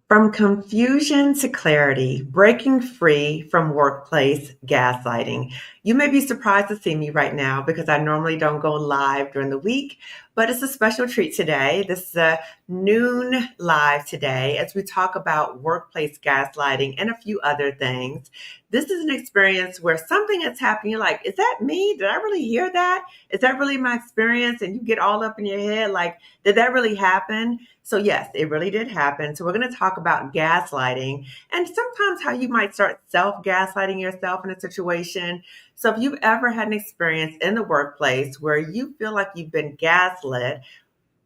From confusion to clarity, breaking free from workplace gaslighting. You may be surprised to see me right now because I normally don't go live during the week, but it's a special treat today. This is a noon live today as we talk about workplace gaslighting and a few other things. This is an experience where something is happening. You're like, is that me? Did I really hear that? Is that really my experience? And you get all up in your head like, did that really happen? So yes, it really did happen. So we're going to talk about gaslighting and sometimes how you might start self-gaslighting yourself in a situation. So if you've ever had an experience in the workplace where you feel like you've been gaslit,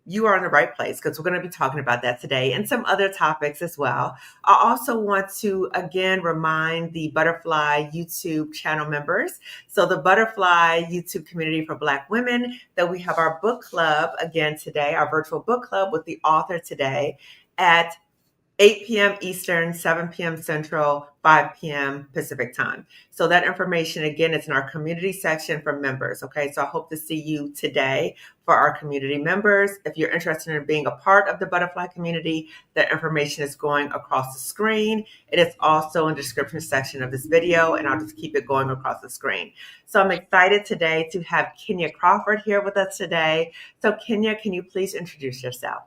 you are in the right place because we're going to be talking about that today and some other topics as well. I also want to again remind the Butterfly YouTube channel members. So the Butterfly YouTube community for Black women, that we have our book club again today, our virtual book club with the author today at 8 p.m. Eastern, 7 p.m. Central, 5 p.m. Pacific time. So that information, again, is in our community section for members. Okay, so I hope to see you today for our community members. If you're interested in being a part of the Butterfly community, that information is going across the screen. It is also in the description section of this video, and I'll just keep it going across the screen. So I'm excited today to have Kenya Crawford here with us today. So Kenya, can you please introduce yourself?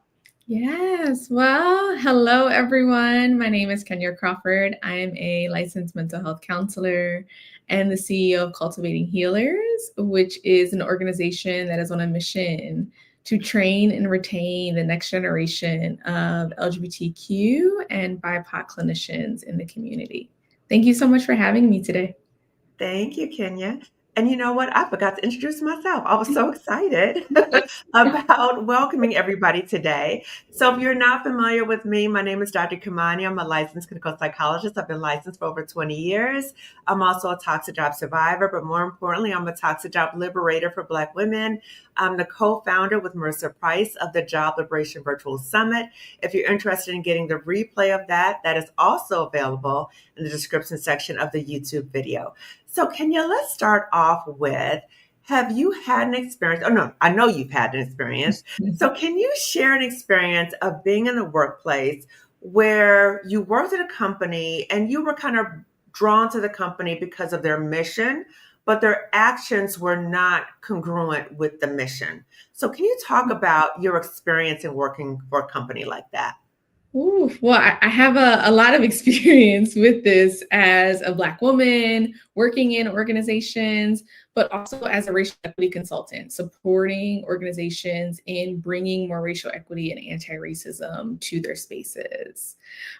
Yes. Well, hello, everyone. My name is Kenya Crawford. I am a licensed mental health counselor and the CEO of Cultivating Healers, which is an organization that is on a mission to train and retain the next generation of LGBTQ and BIPOC clinicians in the community. Thank you so much for having me today. Thank you, Kenya. And you know what? I forgot to introduce myself. I was so excited about welcoming everybody today. So, if you're not familiar with me, my name is Dr. Kimani. I'm a licensed clinical psychologist. I've been licensed for over 20 years. I'm also a toxic job survivor, but more importantly, I'm a toxic job liberator for Black women. I'm the co-founder with Marissa Price of the Job Liberation Virtual Summit. If you're interested in getting the replay of that, that is also available in the description section of the YouTube video. So, Kenya, let's start off with, have you had an experience? Oh, no, I know you've had an experience. So, can you share an experience of being in the workplace where you worked at a company and you were kind of drawn to the company because of their mission, but their actions were not congruent with the mission? So, can you talk about your experience in working for a company like that? Ooh, well, I have a lot of experience with this as a Black woman working in organizations, but also as a racial equity consultant, supporting organizations in bringing more racial equity and anti-racism to their spaces.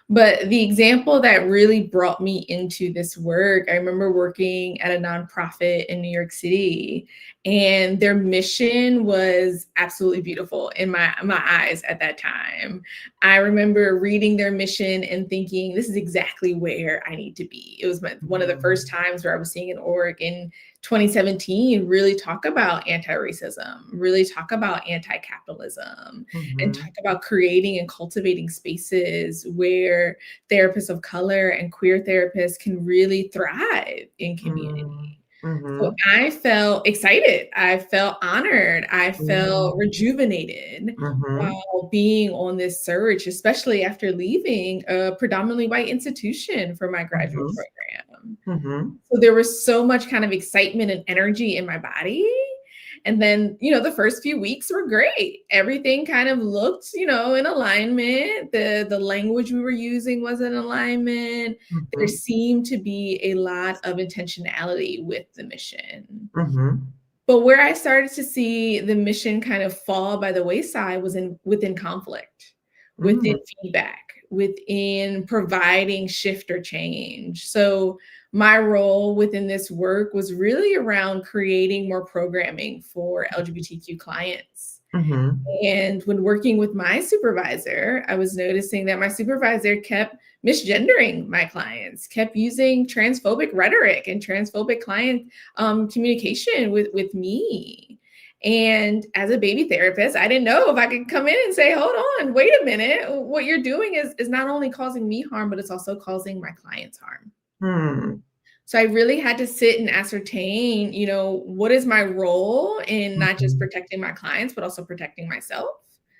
But the example that really brought me into this work, I remember working at a nonprofit in New York City, and their mission was absolutely beautiful in my eyes at that time. I remember reading their mission and thinking, this is exactly where I need to be. It was one of the first times where I was seeing an org in 2017 really talk about anti-racism, really talk about anti-capitalism, and talk about creating and cultivating spaces where therapists of color and queer therapists can really thrive in community. So Mm-hmm. I felt excited. I felt honored. I felt rejuvenated Mm-hmm. while being on this search, especially after leaving a predominantly white institution for my graduate Mm-hmm. program. Mm-hmm. So there was so much kind of excitement and energy in my body. And then, the first few weeks were great. Everything kind of looked, in alignment. The language we were using was in alignment. There Mm-hmm. seemed to be a lot of intentionality with the mission. Mm-hmm. But where I started to see the mission kind of fall by the wayside was within conflict, within Mm-hmm. feedback, within providing shift or change. So my role within this work was really around creating more programming for LGBTQ clients. Mm-hmm. And when working with my supervisor, I was noticing that my supervisor kept misgendering my clients, kept using transphobic rhetoric and transphobic client communication with me. And as a baby therapist, I didn't know if I could come in and say, hold on, wait a minute. What you're doing is not only causing me harm, but it's also causing my clients harm. Hmm. So I really had to sit and ascertain, what is my role in not just Mhm. protecting my clients, but also protecting myself.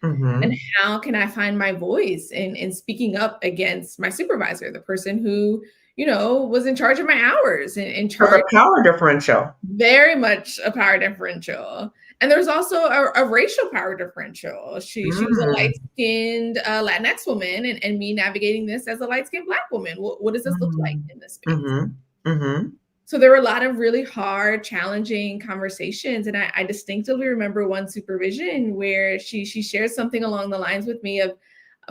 And Mm-hmm. how can I find my voice in speaking up against my supervisor, the person who, was in charge of my hours and in So charge, the power differential. very much a power differential. And there's also a racial power differential. She was a Mm, light-skinned Latinx woman, and me navigating this as a light-skinned Black woman. What does this look like mm, in this space? mm-hmm, mm-hmm. So there were a lot of really hard, challenging conversations. And I distinctively remember one supervision where she shared something along the lines with me of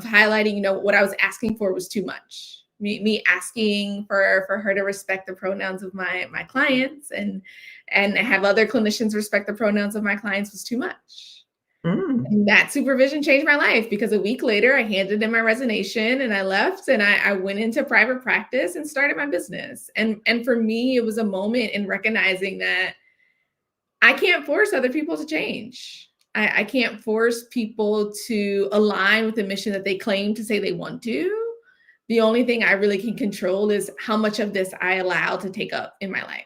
highlighting, what I was asking for was too much. Me asking for her to respect the pronouns of my clients and have other clinicians respect the pronouns of my clients was too much. Mm. And that supervision changed my life, because a week later I handed in my resignation and I left, and I went into private practice and started my business. And for me, it was a moment in recognizing that I can't force other people to change. I can't force people to align with the mission that they claim to say they want to. The only thing I really can control is how much of this I allow to take up in my life.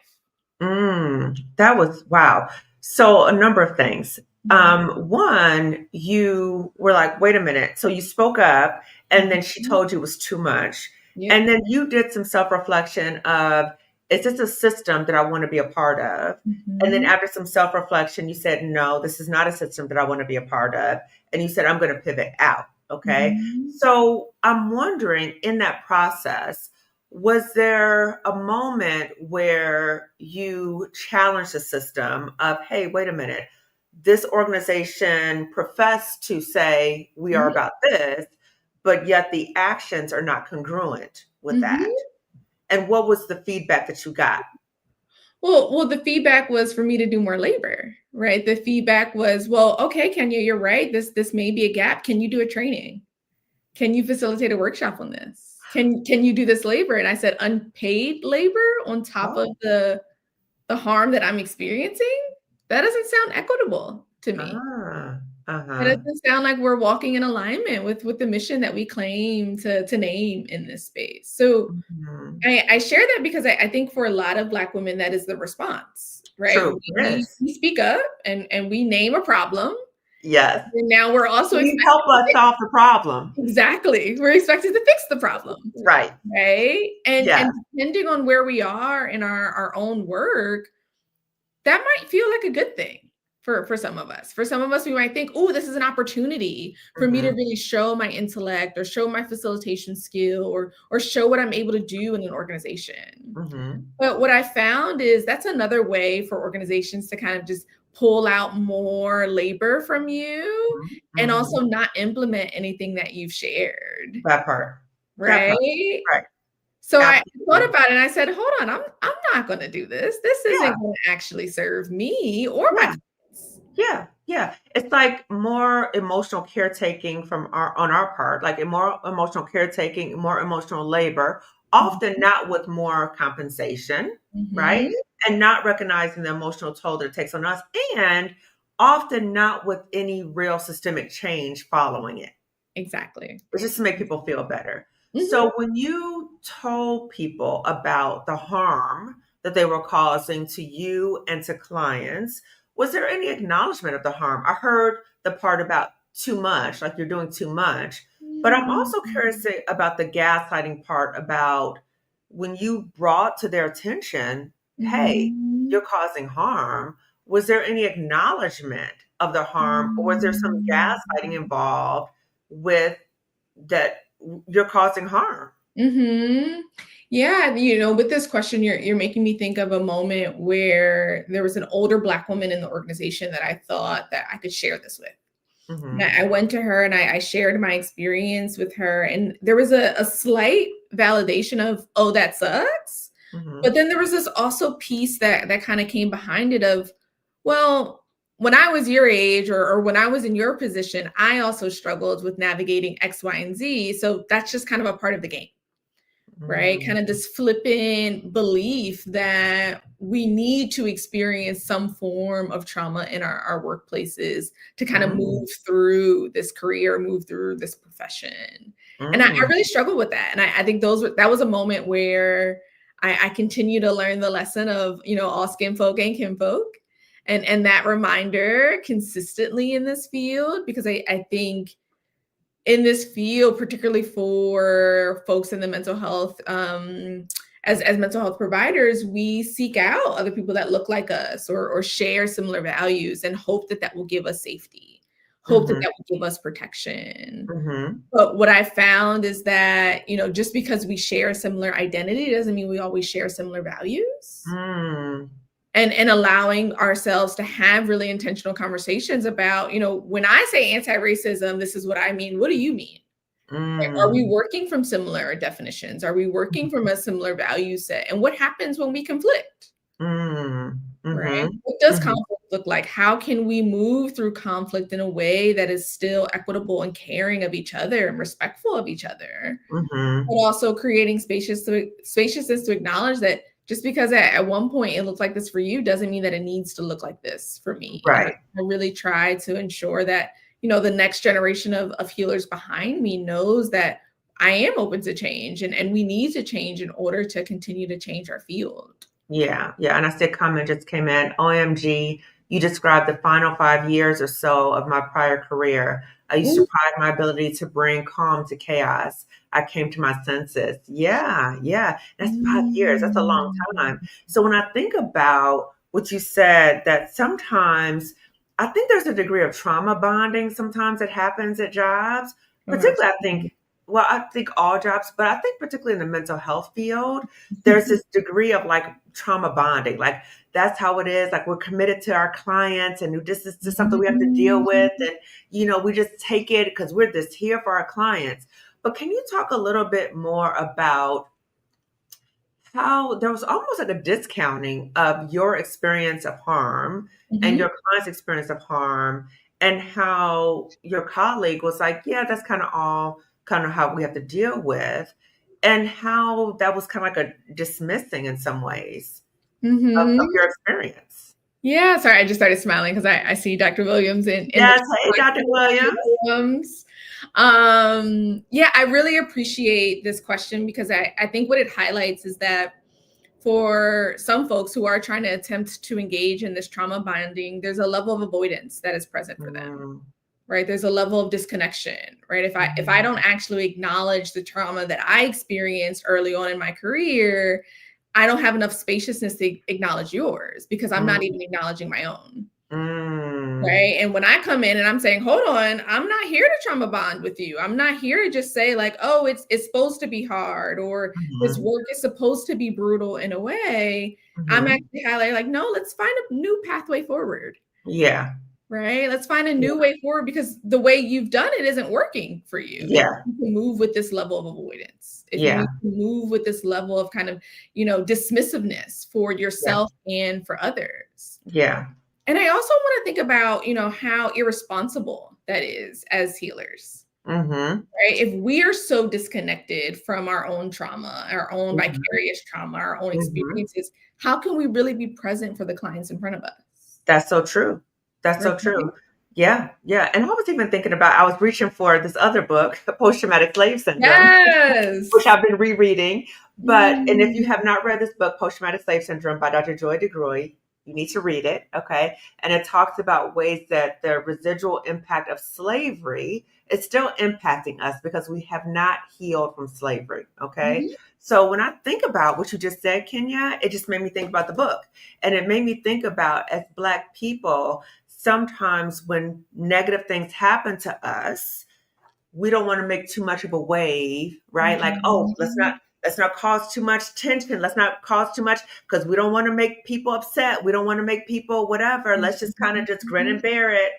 That was wow. So a number of things. Mhm. One, you were like, wait a minute. So you spoke up and then she Mhm. told you it was too much. Yep. And then you did some self-reflection of, is this a system that I want to be a part of? And then Mhm. after some self-reflection, you said, no, this is not a system that I want to be a part of. And you said, I'm going to pivot out. Okay. Mhm. So I'm wondering, in that process, was there a moment where you challenged the system of, hey, wait a minute, this organization professed to say we are Mhm. about this, but yet the actions are not congruent with that? Mhm. And what was the feedback that you got? Well, the feedback was for me to do more labor, right? The feedback was, well, okay, Kenya, you're right. This may be a gap. Can you do a training? Can you facilitate a workshop on this? Can you do this labor? And I said, unpaid labor on top of Oh, the harm that I'm experiencing? That doesn't sound equitable to me. ah, That uh-huh. doesn't sound like we're walking in alignment with the mission that we claim to name in this space. So Mhm. I share that because I think for a lot of Black women, that is the response, right? True, yes. We speak up and we name a problem. Yes. And now we're also Can you expected help to us fix. solve the problem? Exactly. We're expected to fix the problem, Right. right? Yes. And depending on where we are in our own work, that might feel like a good thing for some of us. For some of us, we might think, oh, this is an opportunity for me to Mhm, really show my intellect or show my facilitation skill or show what I'm able to do in an organization. mhm, But what I found is that's another way for organizations to kind of just pull out more labor from you mhm, and mhm. also not implement anything that you've shared, That part. That part. right? Right. So I thought Absolutely. about it and I said, hold on, I'm not going to do this. This Yeah, isn't going to actually serve me or my yeah, clients. yeah, yeah. It's like more emotional caretaking from our part, like a more emotional caretaking, more emotional labor, often not with more compensation, right? Mhm. And not recognizing the emotional toll that it takes on us, and often not with any real systemic change following it. Exactly. It's just to make people feel better. Mhm. So when you told people about the harm that they were causing to you and to clients, was there any acknowledgement of the harm? I heard the part about too much, like you're doing too much. But I'm also curious Mhm. about the gaslighting part about when you brought to their attention, hey, you're Mhm. causing harm. Was there any acknowledgement of the harm, or was there some gaslighting Mhm. involved with that you're causing harm? Mhm. Yeah, with this question, you're making me think of a moment where there was an older Black woman in the organization that I thought that I could share this with. And Mhm, I went to her and I shared my experience with her, and there was a slight validation of, oh, that sucks. But mhm, then there was this also piece that kind of came behind it of, well, when I was your age or when I was in your position, I also struggled with navigating X, Y, and Z. So that's just kind of a part of the game, right? mm, Kind of this flippant belief that we need to experience some form of trauma in our workplaces to kind of mm, move through this career, move through this profession. And I mm, really struggled with that. And I think that was a moment where I continue to learn the lesson of, all skin folk ain't kin folk. And that reminder consistently in this field, because I think in this field, particularly for folks in the mental health, as mental health providers, we seek out other people that look like us or share similar values and hope that will give us safety, hope that Mm-hmm. will give us protection. Mm-hmm. But what I found is that, just because we share a similar identity doesn't mean we always share similar values. Mm. And allowing ourselves to have really intentional conversations about, when I say anti-racism, this is what I mean. What do you mean? Are we working from similar definitions? Are we working from a similar value set? And what happens when we conflict? Right? Mm-hmm. What does Mm-hmm. conflict look like? How can we move through conflict in a way that is still equitable and caring of each other and respectful of each other? Mm-hmm. But also creating spaciousness to acknowledge that just because at one point it looked like this for you doesn't mean that it needs to look like this for me. Right. And I really try to ensure that, the next generation of healers behind me knows that I am open to change and we need to change in order to continue to change our field. Yeah. Yeah. And I see a comment just came in. OMG, you described the final 5 years or so of my prior career. I used to pride my ability to bring calm to chaos. I came to my senses. Yeah. Yeah. That's 5 years. That's a long time. So when I think about what you said, that sometimes I think there's a degree of trauma bonding sometimes that happens at jobs, particularly I think all jobs, but I think particularly in the mental health field, there's this degree of like trauma bonding. Like that's how it is. Like we're committed to our clients and this is just something we have to deal with. And, we just take it because we're just here for our clients. But can you talk a little bit more about how there was almost like a discounting of your experience of harm and your client's experience of harm, and how your colleague was like, yeah, that's kind of all kind of how we have to deal with, and how that was kind of like a dismissing in some ways of your experience. Yeah, sorry, I just started smiling because I see Dr. Williams in Yes, the hey, Dr. Williams. Yeah, I really appreciate this question because I think what it highlights is that for some folks who are trying to attempt to engage in this trauma bonding, there's a level of avoidance that is present for them, right? There's a level of disconnection, right? If I don't actually acknowledge the trauma that I experienced early on in my career, I don't have enough spaciousness to acknowledge yours because I'm not even acknowledging my own. Right. And when I come in and I'm saying, hold on, I'm not here to trauma bond with you. I'm not here to just say like, oh, it's supposed to be hard or this work is supposed to be brutal in a way. I'm actually highlighting like, no, let's find a new pathway forward. Yeah. Right. Let's find a new way forward because the way you've done it isn't working for you. Yeah. You can move with this level of avoidance. If Yeah. you can move with this level of kind of, dismissiveness for yourself and for others. Yeah. And I also want to think about, how irresponsible that is as healers. Right? If we are so disconnected from our own trauma, our own vicarious trauma, our own experiences, how can we really be present for the clients in front of us? That's so true. That's so true. Yeah. Yeah. And I was even thinking about, I was reaching for this other book, Post-Traumatic Slave Syndrome, Yes. which I've been rereading. And if you have not read this book, Post-Traumatic Slave Syndrome by Dr. Joy DeGruy, you need to read it. Okay. And it talks about ways that the residual impact of slavery is still impacting us because we have not healed from slavery. Okay. So when I think about what you just said, Kenya, it just made me think about the book. And it made me think about, as Black people, sometimes when negative things happen to us, we don't want to make too much of a wave, right? Like, oh, let's not cause too much tension. Let's not cause too much because we don't want to make people upset. We don't want to make people whatever. Let's just kind of just grin and bear it.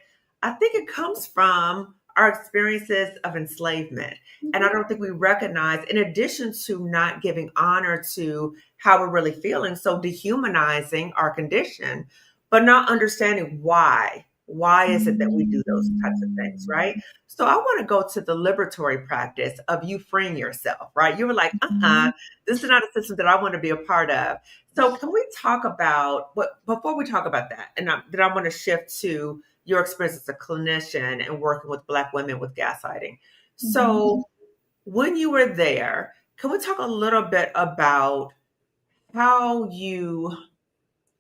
I think it comes from our experiences of enslavement. And I don't think we recognize, in addition to not giving honor to how we're really feeling, so dehumanizing our condition, but not understanding why. Why is it that we do those types of things, right? So I want to go to the liberatory practice of you freeing yourself, right? You were like, this is not a system that I want to be a part of. So can we talk about before we talk about that, and then I want to shift to your experience as a clinician and working with Black women with gaslighting. So when you were there, can we talk a little bit about how you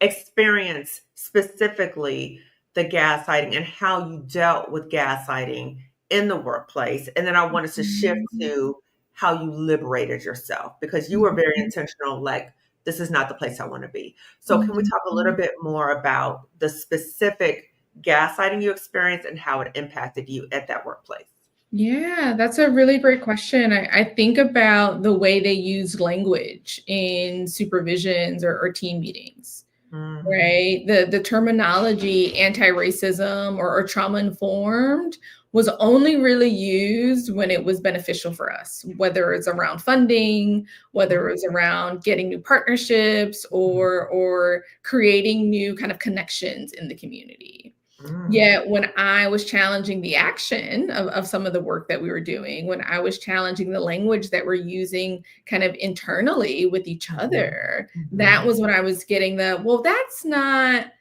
experience specifically the gaslighting and how you dealt with gaslighting in the workplace. And then I wanted to shift to how you liberated yourself because you were very intentional, like, this is not the place I want to be. So can we talk a little bit more about the specific gaslighting you experienced and how it impacted you at that workplace? Yeah, that's a really great question. I think about the way they use language in supervisions or team meetings, right? The terminology anti-racism or trauma-informed was only really used when it was beneficial for us, whether it's around funding, whether it's around getting new partnerships or creating new kind of connections in the community. Yet when I was challenging the action of some of the work that we were doing, when I was challenging the language that we're using kind of internally with each other, that was when I was getting well, that's not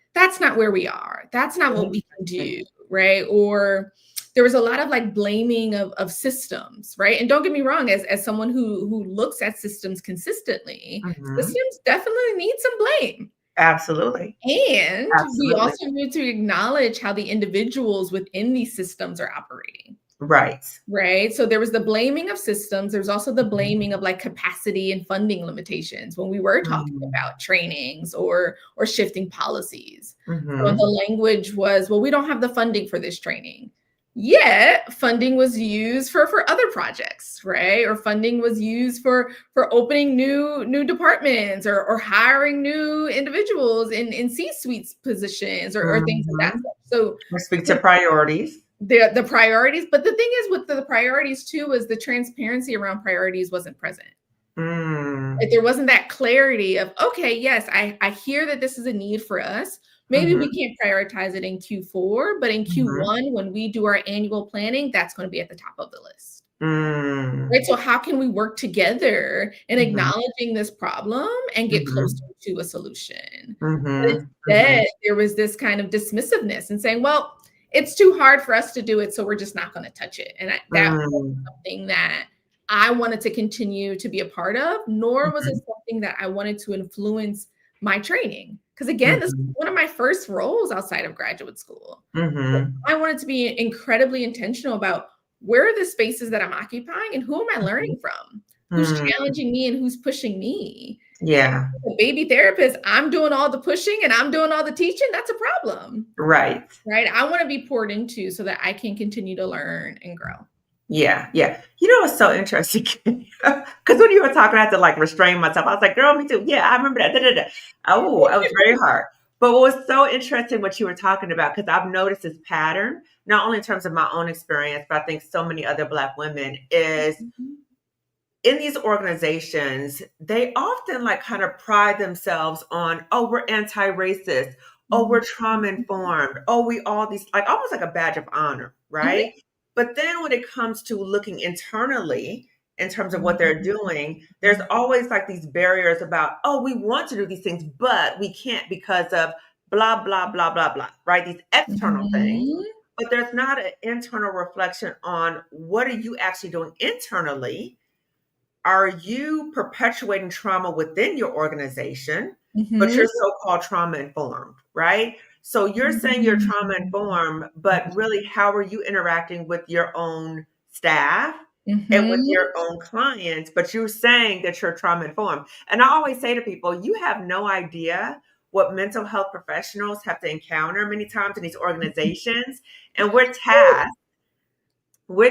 where we are. That's not what we can do, right? Or there was a lot of like blaming of systems, right? And don't get me wrong, as someone who looks at systems consistently, systems definitely need some blame. Absolutely. And we Absolutely. also need to acknowledge how the individuals within these systems are operating. Right. Right. So there was the blaming of systems. There's also the blaming of like capacity and funding limitations when we were talking about trainings or shifting policies. So the language was, well, we don't have the funding for this training. Yet funding was used for other projects, right? Or funding was used for opening new departments or hiring new individuals in C-suite positions or things like that. So we speak to priorities. The priorities, but the thing is with the priorities too is the transparency around priorities wasn't present. Like there wasn't that clarity of, okay, yes, I hear that this is a need for us. Maybe we can't prioritize it in Q4, but in Q1, when we do our annual planning, that's going to be at the top of the list. Right. So how can we work together in acknowledging this problem and get closer to a solution? But instead, there was this kind of dismissiveness and saying, well, it's too hard for us to do it, so we're just not going to touch it. And that was something that I wanted to continue to be a part of, nor was it something that I wanted to influence my training. Because again, this was one of my first roles outside of graduate school. I wanted to be incredibly intentional about where are the spaces that I'm occupying and who am I learning from? Who's challenging me and who's pushing me? Yeah. As a baby therapist, I'm doing all the pushing and I'm doing all the teaching. That's a problem. Right. Right. I want to be poured into so that I can continue to learn and grow. Yeah. Yeah. You know, it's so interesting because when you were talking, I had to like restrain myself. I was like, girl, me too. Yeah, I remember that. Oh, it was very hard. But what was so interesting what you were talking about, because I've noticed this pattern, not only in terms of my own experience, but I think so many other Black women is in these organizations, they often like kind of pride themselves on, oh, we're anti-racist. Oh, we're trauma informed. Oh, we all these, like almost like a badge of honor, right? But then when it comes to looking internally in terms of what they're doing, there's always like these barriers about, oh, we want to do these things, but we can't because of blah, blah, blah, blah, blah, right? These external things. But there's not an internal reflection on what are you actually doing internally? Are you perpetuating trauma within your organization, but you're so-called trauma informed, right? So you're saying you're trauma informed, but really how are you interacting with your own staff and with your own clients? But you're saying that you're trauma informed. And I always say to people, you have no idea what mental health professionals have to encounter many times in these organizations. And we're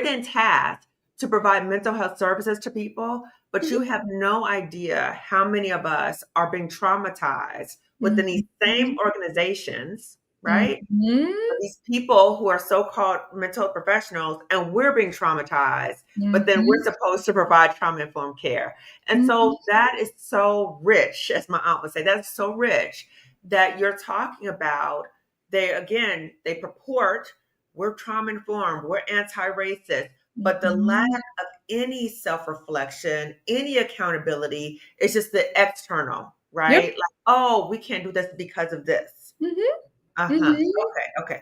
then tasked to provide mental health services to people, but you have no idea how many of us are being traumatized within these same organizations, right? These people who are so-called mental health professionals, and we're being traumatized, but then we're supposed to provide trauma-informed care. And so that is so rich, as my aunt would say, that's so rich that you're talking about. They purport, we're trauma-informed, we're anti-racist, but the lack of any self-reflection, any accountability, is just the external, right? Like, oh, we can't do this because of this. Okay.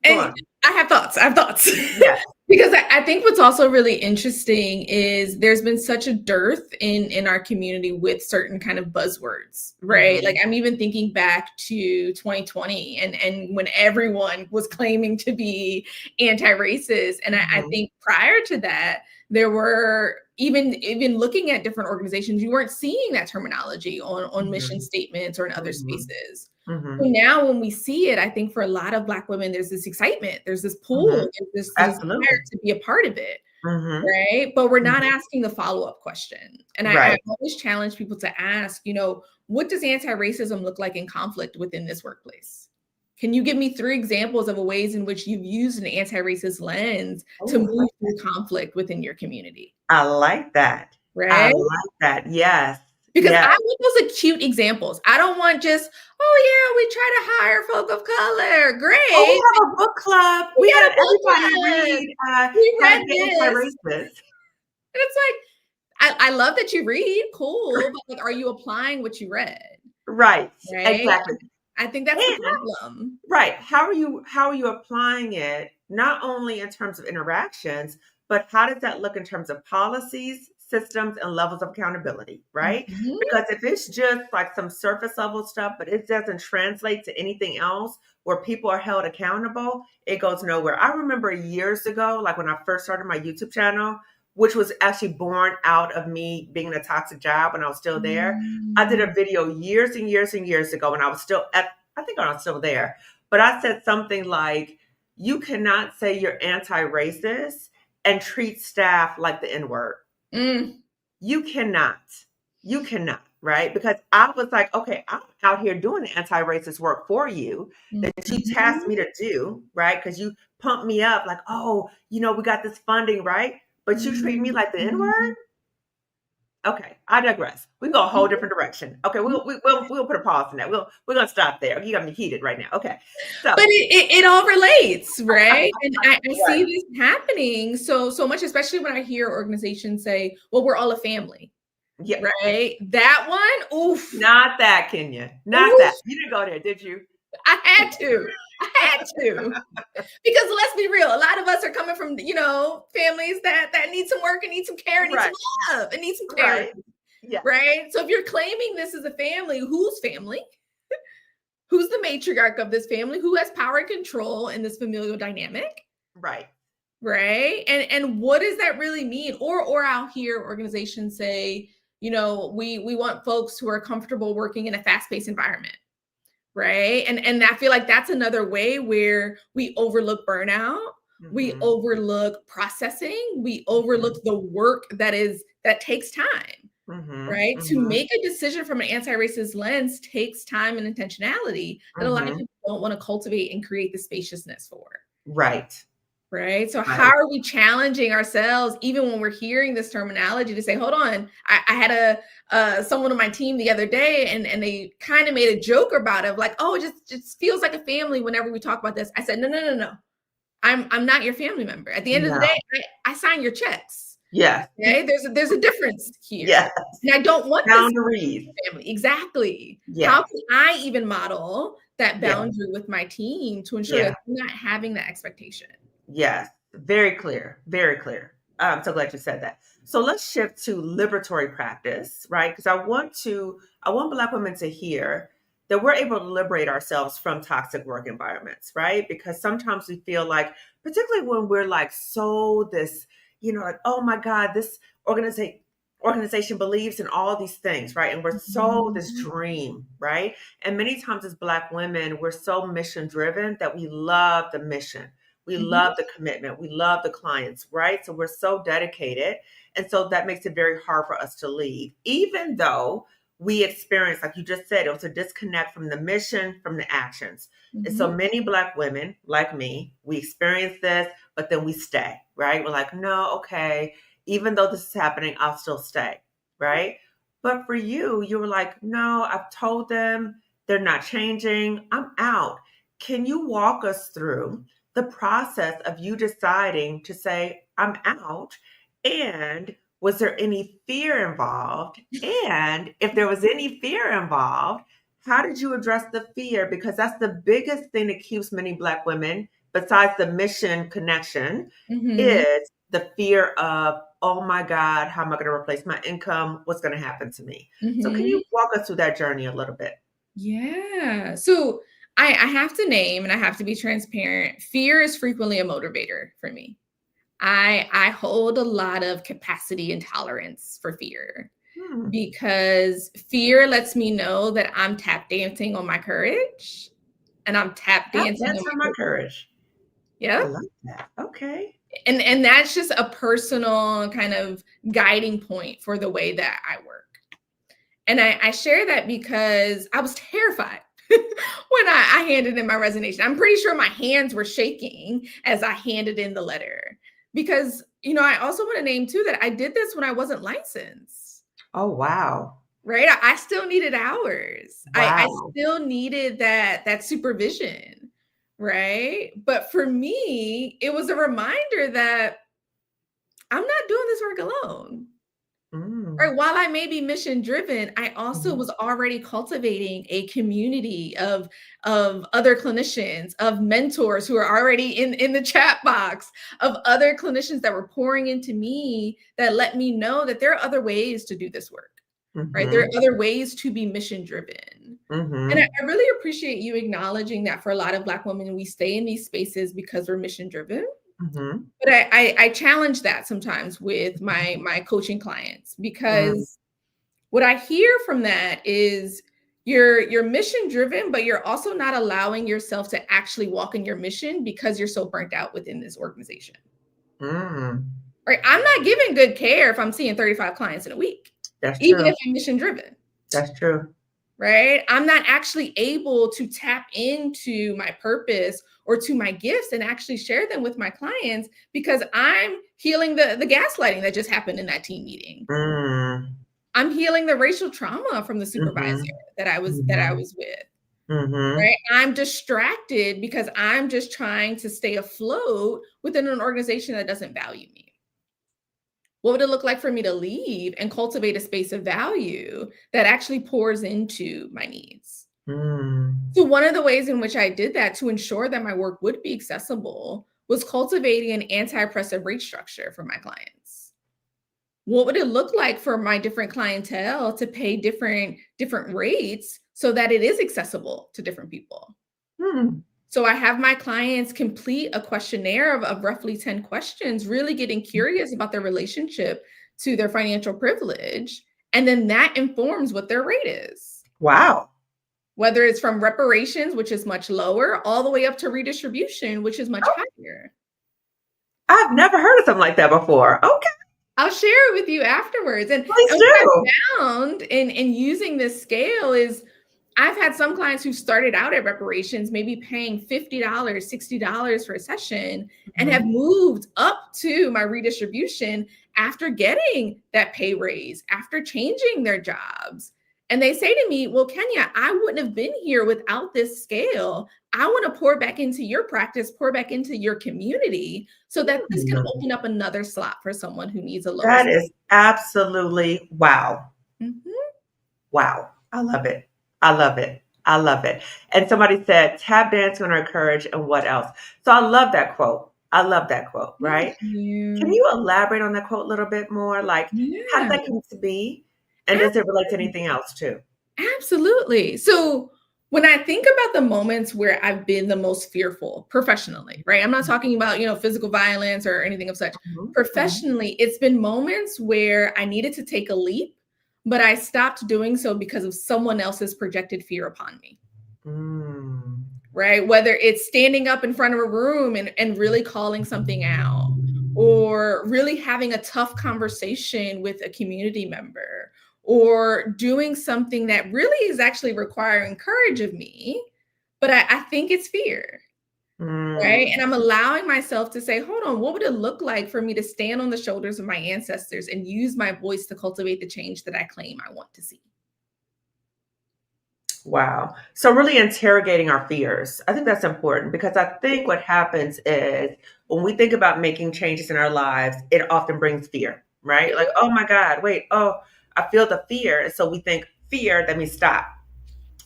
And I have thoughts. Yeah. Because I think what's also really interesting is there's been such a dearth in our community with certain kind of buzzwords, right? Mm-hmm. Like I'm even thinking back to 2020 and when everyone was claiming to be anti-racist. And I Mm-hmm. think prior to that, there were even looking at different organizations, you weren't seeing that terminology on mission Mm-hmm. statements or in other Mm-hmm. spaces. So Mm-hmm. now when we see it, I think for a lot of Black women, there's this excitement, there's this Mm-hmm. pull, there's this desire Absolutely. to be a part of it, Mm-hmm. right? But we're not Mm-hmm. asking the follow-up question. And I Right. always challenge people to ask, what does anti-racism look like in conflict within this workplace? Can you give me 3 examples of ways in which you've used an anti-racist lens to Oh, move through conflict within your community, I like that. I right? like that. Yes. Because Yes. I want those acute examples. I don't want just, oh yeah, we try to hire folk of color. Oh, Great. we have a book club. We We got had a book everybody club. read We How to read Get this. Anti-Racist. And it's like, I love that you read, cool, but like, are you applying what you read? Right. Right? Exactly. I think that's the And problem. right. How are you applying it not only in terms of interactions, but how does that look in terms of policies, systems, and levels of accountability, right? Mhm. Because if it's just like some surface level stuff, but it doesn't translate to anything else where people are held accountable, it goes nowhere. I remember years ago, like when I first started my YouTube channel, which was actually born out of me being in a toxic job when I was still there. I did a Mm. video years and years and years ago when I was still at, I think I was still there, but I said something like, you cannot say you're anti racist and treat staff like the N word. Mm. You cannot. You cannot, right? Because I was like, okay, I'm out here doing the anti racist work for you that you tasked Mhm. me to do, right? Because you pumped me up like, oh, we got this funding, right? But you treat me like the N word? Mhm. Okay, I digress. We can go a whole different direction. Okay, Mhm. we'll put a pause on that. We're gonna stop there. You got me heated right now. Okay, so But it all relates, right? And I see right, this happening so much, especially when I hear organizations say, well, we're all a family, yeah, right? That one, oof, not that, Kenya, not oof, that. You didn't go there, did you? I had to. I had to. Because let's be real, a lot of us are coming from, families that need some work and need some care and need some Right, love and need some right, clarity, yeah, right? So if you're claiming this is a family, whose family? Who's the matriarch of this family? Who has power and control in this familial dynamic? right, Right. And what does that really mean? Or I'll hear organizations say, we want folks who are comfortable working in a fast-paced environment. Right. And I feel like that's another way where we overlook burnout, we mm-hmm, overlook processing, we mm-hmm, overlook the work that takes time. mm-hmm, Right. To mm-hmm, make a decision from an anti-racist lens takes time and intentionality that a lot of mm-hmm, people don't want to cultivate and create the spaciousness for. right, Right. So how right, are we challenging ourselves even when we're hearing this terminology to say, hold on, I had someone on my team the other day and they kind of made a joke about it, like, oh, it just feels like a family whenever we talk about this. I said, no, no, no, no. I'm not your family member. At the end of the no, day, I sign your checks. yes, Okay. There's a difference here. yes, And I don't want this boundaries, family. Exactly. How yes, can I even model that yes. boundary with my team to ensure Yeah. that they're not having that expectation? Yes, very clear, very clear. I'm so glad you said that. So let's shift to liberatory practice, right? Because I want Black women to hear that we're able to liberate ourselves from toxic work environments, right? Because sometimes we feel like, particularly when we're like so this, like, oh my God, this organization believes in all these things, right? And we're so this Mhm. dream, right? And many times as Black women, we're so mission driven that we love the mission. We Mhm. love the commitment. We love the clients, right? So we're so dedicated. And so that makes it very hard for us to leave, even though we experience, like you just said, it was a disconnect from the mission, from the actions. And so Mhm. many Black women, like me, we experience this, but then we stay, right? We're like, no, okay, even though this is happening, I'll still stay, right? But for you, you were like, no, I've told them they're not changing. I'm out. Can you walk us through the process of you deciding to say, I'm out? And was there any fear involved? And if there was any fear involved, how did you address the fear? Because that's the biggest thing that keeps many Black women besides the mission connection, Mm-hmm. is the fear of, oh my God, how am I going to replace my income? What's going to happen to me? So can Mm-hmm. you walk us through that journey a little bit? Yeah. So I have to name and I have to be transparent. Fear is frequently a motivator for me. I hold a lot of capacity and tolerance for fear Hmm. because fear lets me know that I'm tap dancing on my courage and I'm tap Tap dancing dance on for my my courage. courage. I Yeah. love that. Okay. And that's just a personal kind of guiding point for the way that I work. And I share that because I was terrified when I handed in my resignation. I'm pretty sure my hands were shaking as I handed in the letter because, I also want to name too that I did this when I wasn't licensed, Oh, wow. right? I still needed hours. I Wow. still needed that supervision, right? But for me, it was a reminder that I'm not doing this work alone. Mm. Right, while I may be mission driven, I also Mhm. was already cultivating a community of other clinicians, of mentors who are already in the chat box, of other clinicians that were pouring into me that let me know that there are other ways to do this work, right? There Mhm. are other ways to be mission driven. And Mhm. I really appreciate you acknowledging that for a lot of Black women, we stay in these spaces because we're mission driven. Mhm. But I challenge that sometimes with my coaching clients Mm. because what I hear from that is you're mission driven, but you're also not allowing yourself to actually walk in your mission because you're so burnt out within this organization. Mm. Right? I'm not giving good care if I'm seeing 35 clients in a week, That's even true. if I'm mission driven. That's true. Right? I'm not actually able to tap into my purpose or to my gifts and actually share them with my clients because I'm healing the gaslighting that just happened in that team meeting. Mm. I'm healing the racial trauma from the supervisor Mhm. that I was with. Mhm. Right? I'm distracted because I'm just trying to stay afloat within an organization that doesn't value me. What would it look like for me to leave and cultivate a space of value that actually pours into my needs? Mm. So, one of the ways in which I did that to ensure that my work would be accessible was cultivating an anti oppressive rate structure for my clients. What would it look like for my different clientele to pay different rates so that it is accessible to different people? Mm. So I have my clients complete a questionnaire of roughly 10 questions, really getting curious about their relationship to their financial privilege. And then that informs what their rate is, Wow. whether it's from reparations, which is much lower, all the way up to redistribution, which is much Oh, higher. I've never heard of something like that before. Okay, I'll share it with you afterwards. please And what do. I found in using this scale is I've had some clients who started out at reparations, maybe paying $50, $60 for a session, and have Mhm. moved up to my redistribution after getting that pay raise, after changing their jobs. And they say to me, well, Kenya, I wouldn't have been here without this scale. I want to pour back into your practice, pour back into your community so that this can Mm. open up another slot for someone who needs a lower. That is absolutely wow. Mhm. Wow. I love it. I love it. I love it. And somebody said, tap dancing on our courage and what else? So I love that quote. I love that quote, Thank right? Can you. you elaborate on that quote a little bit more? Like, how did Yeah. that come to be? And does it relate to anything else too? Absolutely. So when I think about the moments where I've been the most fearful professionally, right? I'm not talking about, physical violence or anything of such. Mhm, mhm. Professionally, it's been moments where I needed to take a leap, but I stopped doing so because of someone else's projected fear upon me, Mm. right? Whether it's standing up in front of a room and really calling something out, or really having a tough conversation with a community member, or doing something that really is actually requiring courage of me, but I think it's fear, right? Mm. And I'm allowing myself to say, hold on, what would it look like for me to stand on the shoulders of my ancestors and use my voice to cultivate the change that I claim I want to see? Wow. So really interrogating our fears. I think that's important because I think what happens is when we think about making changes in our lives, it often brings fear, right? Like, oh my God, wait, oh, I feel the fear. And so we think fear, that means stop.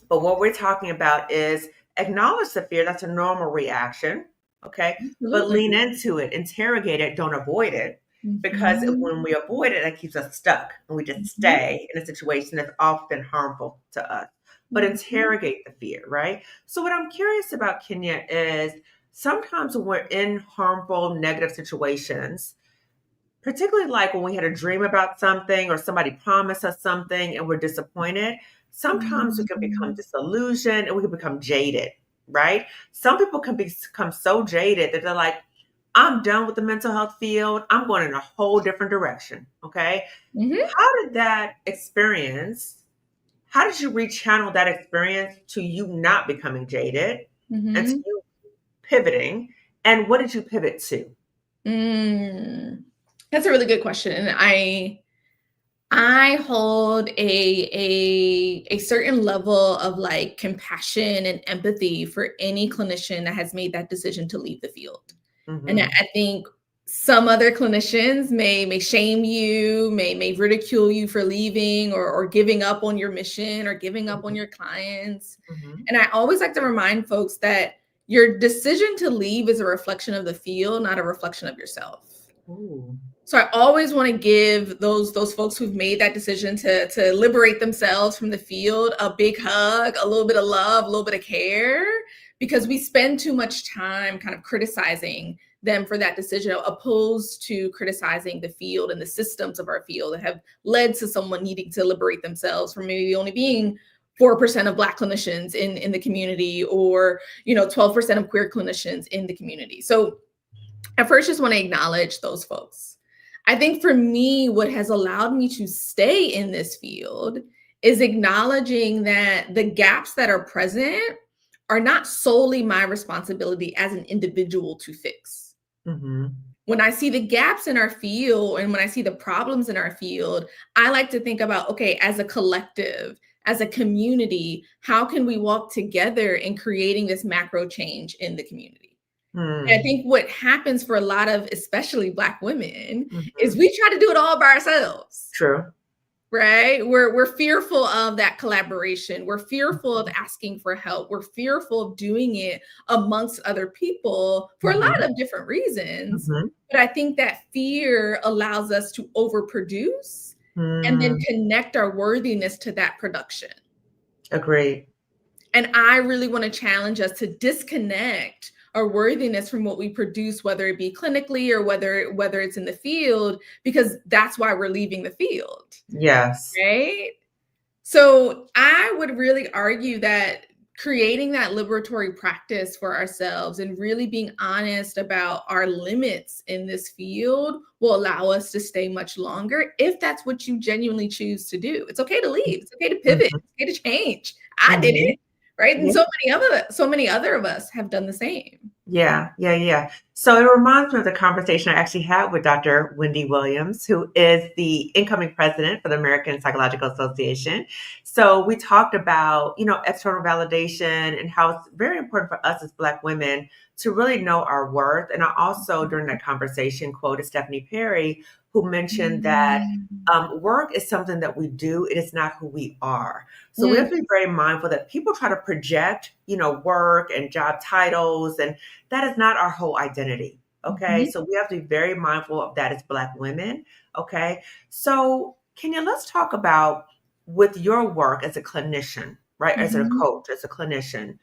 But what we're talking about is acknowledge the fear. That's a normal reaction. Okay. But Absolutely. lean into it, interrogate it, don't avoid it. Because Mhm. when we avoid it, that keeps us stuck and we just Mhm. stay in a situation that's often harmful to us. But Mhm. interrogate the fear, right? So, what I'm curious about, Kenya, is sometimes when we're in harmful, negative situations, particularly like when we had a dream about something or somebody promised us something and we're disappointed, sometimes we can become Mhm. disillusioned and we can become jaded, right? Some people can become so jaded that they're like, I'm done with the mental health field. I'm going in a whole different direction. Okay. Mhm. How did that experience, how did you rechannel that experience to you not becoming jaded and to Mhm. you pivoting? And what did you pivot to? Mm. That's a really good question. And I hold a certain level of like compassion and empathy for any clinician that has made that decision to leave the field. And Hmm. I think some other clinicians may shame you, may ridicule you for leaving or giving up on your mission or giving up on Hmm. your clients. Hmm. And I always like to remind folks that your decision to leave is a reflection of the field, not a reflection of yourself. Ooh. So I always want to give those folks who've made that decision to liberate themselves from the field a big hug, a little bit of love, a little bit of care, because we spend too much time kind of criticizing them for that decision, opposed to criticizing the field and the systems of our field that have led to someone needing to liberate themselves from maybe only being 4% of Black clinicians in the community, or 12% of queer clinicians in the community. So I first just want to acknowledge those folks. I think for me, what has allowed me to stay in this field is acknowledging that the gaps that are present are not solely my responsibility as an individual to fix. Hmm. When I see the gaps in our field and when I see the problems in our field, I like to think about, okay, as a collective, as a community, how can we walk together in creating this macro change in the community? And I Hmm. think what happens for a lot of, especially Black women, is Hmm. we try to do it all by ourselves, True. right? We're fearful of that collaboration. We're fearful of asking for help. We're fearful of doing it amongst other people for a lot Hmm. of different reasons. Hmm. But I think that fear allows us to overproduce and then Hmm. connect our worthiness to that production. Agreed. And I really want to challenge us to disconnect our worthiness from what we produce, whether it be clinically or whether it's in the field, because that's why we're leaving the field, Yes. right? So I would really argue that creating that liberatory practice for ourselves and really being honest about our limits in this field will allow us to stay much longer if that's what you genuinely choose to do. It's okay to leave. It's okay to pivot. Hmm. It's okay to change. I did Hmm. it, right? And Yeah. so many other of us have done the same. Yeah, yeah, yeah. So it reminds me of the conversation I actually had with Dr. Wendy Williams, who is the incoming president for the American Psychological Association. So we talked about, external validation and how it's very important for us as Black women to really know our worth. And I also, during that conversation, quoted Stephanie Perry, who mentioned that Mm. work is something that we do, it is not who we are. So we Mm. have to be very mindful that people try to project, work and job titles, and that is not our whole identity. Okay. Mhm. So we have to be very mindful of that as Black women. Okay. So, Kenya, let's talk about with your work as a clinician, right? As a Mhm. coach, as a clinician,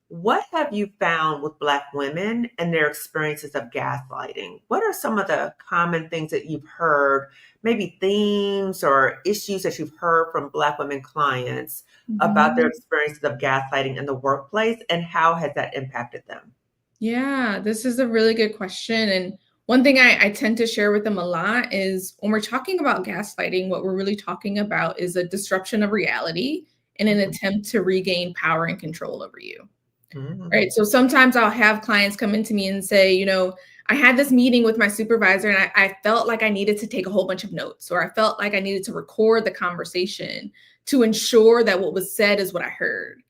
what have you found with Black women and their experiences of gaslighting? What are some of the common things that you've heard, maybe themes or issues that you've heard from Black women clients about their Mhm. experiences of gaslighting in the workplace, and how has that impacted them? Yeah, this is a really good question. And one thing I tend to share with them a lot is when we're talking about gaslighting, what we're really talking about is a disruption of reality in an Mhm. attempt to regain power and control over you. Mhm. Right. So sometimes I'll have clients come into me and say, I had this meeting with my supervisor and I felt like I needed to take a whole bunch of notes, or I felt like I needed to record the conversation to ensure that what was said is what I heard.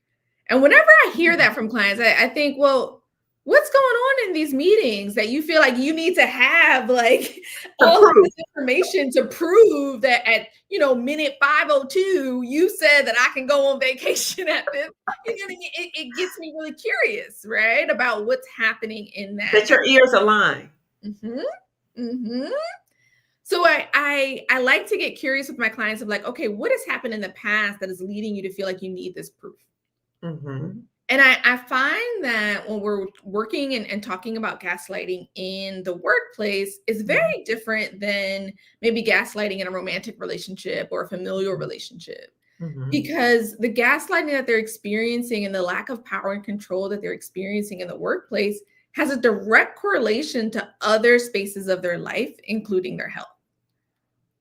And whenever I hear that from clients, I think, well, what's going on in these meetings that you feel like you need to have like To all of prove. this information to prove that at minute 5:02 you said that I can go on vacation at this. It gets me really curious, right, about what's happening in that. That your ears align. Mm-hmm. Mm-hmm. So I like to get curious with my clients of like, okay, what has happened in the past that is leading you to feel like you need this proof? Mm-hmm. And I find that when we're working and talking about gaslighting in the workplace is very different than maybe gaslighting in a romantic relationship or a familial relationship. Mm-hmm. Because the gaslighting that they're experiencing and the lack of power and control that they're experiencing in the workplace has a direct correlation to other spaces of their life, including their health.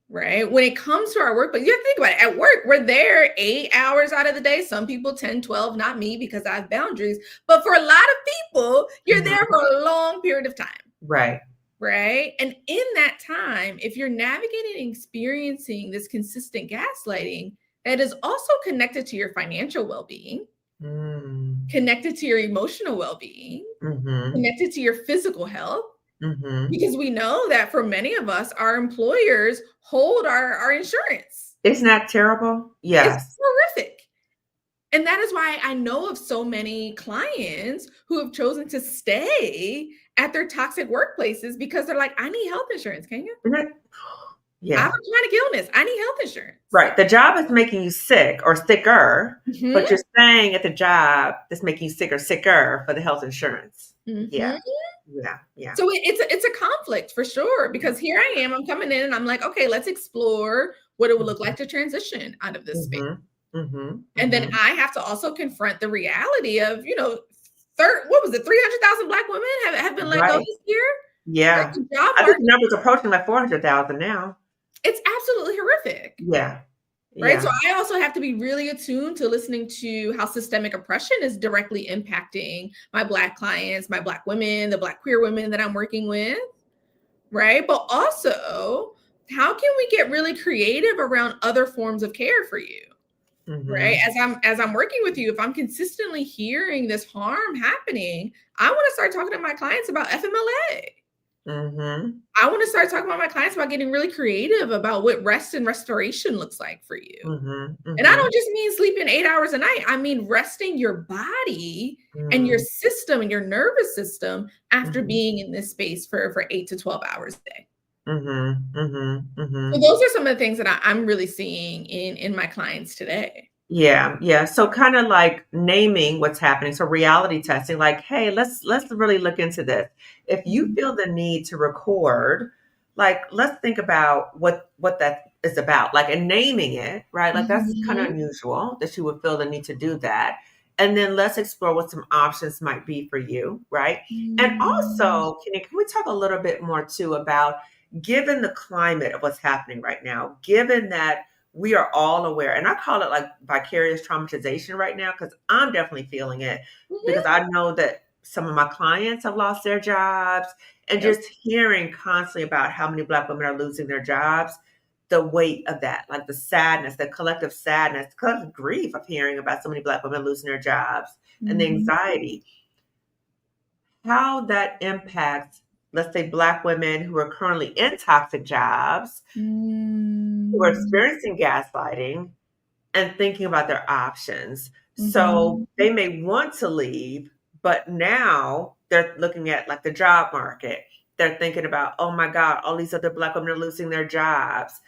Right? When it comes to our work, but you have to think about it. At work, we're there 8 hours out of the day. Some people 10, 12, not me because I have boundaries. But for a lot of people, you're there for a long period of time. Right. Right. And in that time, if you're navigating and experiencing this consistent gaslighting, that is also connected to your financial well-being, connected to your emotional well-being, connected to your physical health. Because we know that for many of us, our employers hold our insurance. Isn't that terrible? Yes. It's horrific. And that is why I know of so many clients who have chosen to stay at their toxic workplaces because they're like, I need health insurance, Kenya. Yeah. I have a chronic illness. I need health insurance. Right. The job is making you sick or sicker, but you're staying at the job that's making you sick or sicker for the health insurance. Yeah. Yeah. So it's a conflict for sure, because here I am, I'm coming in and I'm like, okay, let's explore what it would look like to transition out of this space. And then I have to also confront the reality of, what was it? 300,000 Black women have been let go this year. Yeah. Like, the job I think the number's approaching like 400,000 now. It's absolutely horrific. Yeah. Right. So I also have to be really attuned to listening to how systemic oppression is directly impacting my Black clients, my Black women, the Black queer women that I'm working with. Right. But also, how can we get really creative around other forms of care for you? Right. As I'm working with you, if I'm consistently hearing this harm happening, I want to start talking to my clients about FMLA. I want to start talking about my clients about getting really creative about what rest and restoration looks like for you. And I don't just mean sleeping 8 hours a night. I mean resting your body and your system and your nervous system after being in this space for 8 to 12 hours a day. So those are some of the things that I'm really seeing in my clients today. Yeah. So kind of like naming what's happening. So reality testing, like, hey, let's really look into this. If you feel the need to record, like, let's think about what that is about, like, and naming it, right? Like, that's kind of unusual that you would feel the need to do that. And then let's explore what some options might be for you, right? And also, can we talk a little bit more too about, given the climate of what's happening right now, given that we are all aware, and I call it like vicarious traumatization right now, because I'm definitely feeling it, because I know that some of my clients have lost their jobs, and just hearing constantly about how many Black women are losing their jobs, the weight of that, like the sadness, the collective sadness, the collective grief of hearing about so many Black women losing their jobs, and the anxiety, how that impacts, let's say, Black women who are currently in toxic jobs, who are experiencing gaslighting and thinking about their options. So they may want to leave, but now they're looking at like the job market. They're thinking about, oh my God, all these other Black women are losing their jobs.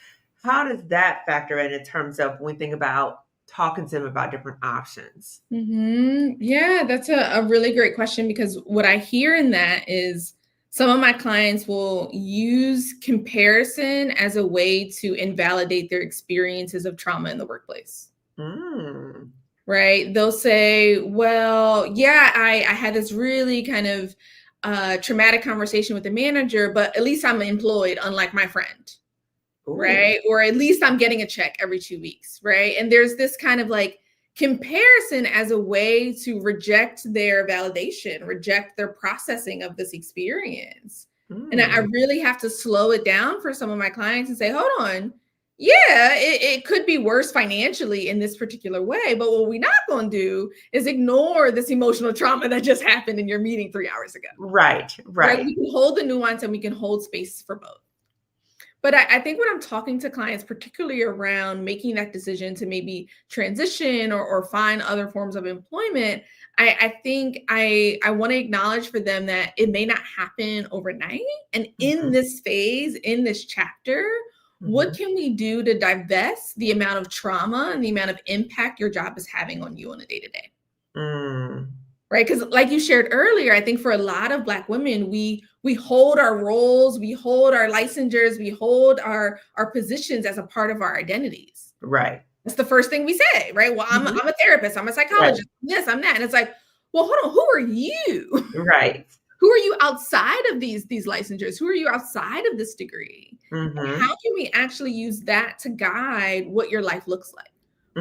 How does that factor in terms of when we think about talking to them about different options? Yeah, that's a really great question, because what I hear in that is some of my clients will use comparison as a way to invalidate their experiences of trauma in the workplace. Right? They'll say, well, yeah, I had this really kind of traumatic conversation with the manager, but at least I'm employed, unlike my friend. Right? Or at least I'm getting a check every 2 weeks. Right? And there's this kind of like comparison as a way to reject their validation, reject their processing of this experience. And I really have to slow it down for some of my clients and say, hold on, Yeah, it could be worse financially in this particular way, but what we're not going to do is ignore this emotional trauma that just happened in your meeting 3 hours ago. Right, Right? right. We can hold the nuance and we can hold space for both. But I think when I'm talking to clients, particularly around making that decision to maybe transition or find other forms of employment, I think I want to acknowledge for them that it may not happen overnight. And in Mhm, this phase, in this chapter, what mhm, can we do to divest the amount of trauma and the amount of impact your job is having on you on a day to day? mm, Right, because like you shared earlier, I think for a lot of Black women, we hold our roles, we hold our licensures, we hold our positions as a part of our identities. right. That's the first thing we say, right? Well, I'm Mhm, I'm a therapist, I'm a right, psychologist, I'm this, I'm that. And it's like, well, hold on, who are you? right. Who are you outside of these licensures? Who are you outside of this degree? And how Mhm, can we actually use that to guide what your life looks like?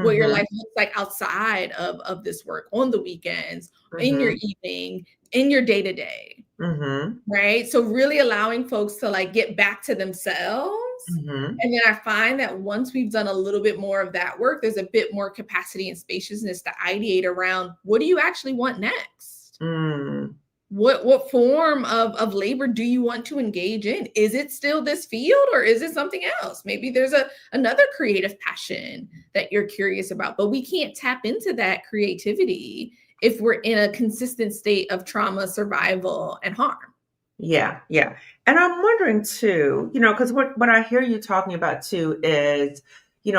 What your mhm, life looks like outside of this work, on the weekends, in your mhm, evening, in your day to day, mhm, right? So really allowing folks to like get back to themselves. mhm. And then I find that once we've done a little bit more of that work, there's a bit more capacity and spaciousness to ideate around what do you actually want next? Mm, What form of labor do you want to engage in? Is it still this field or is it something else? Maybe there's another creative passion that you're curious about, but we can't tap into that creativity if we're in a consistent state of trauma, survival, and harm. yeah, yeah. And I'm wondering too, because what I hear you talking about too is,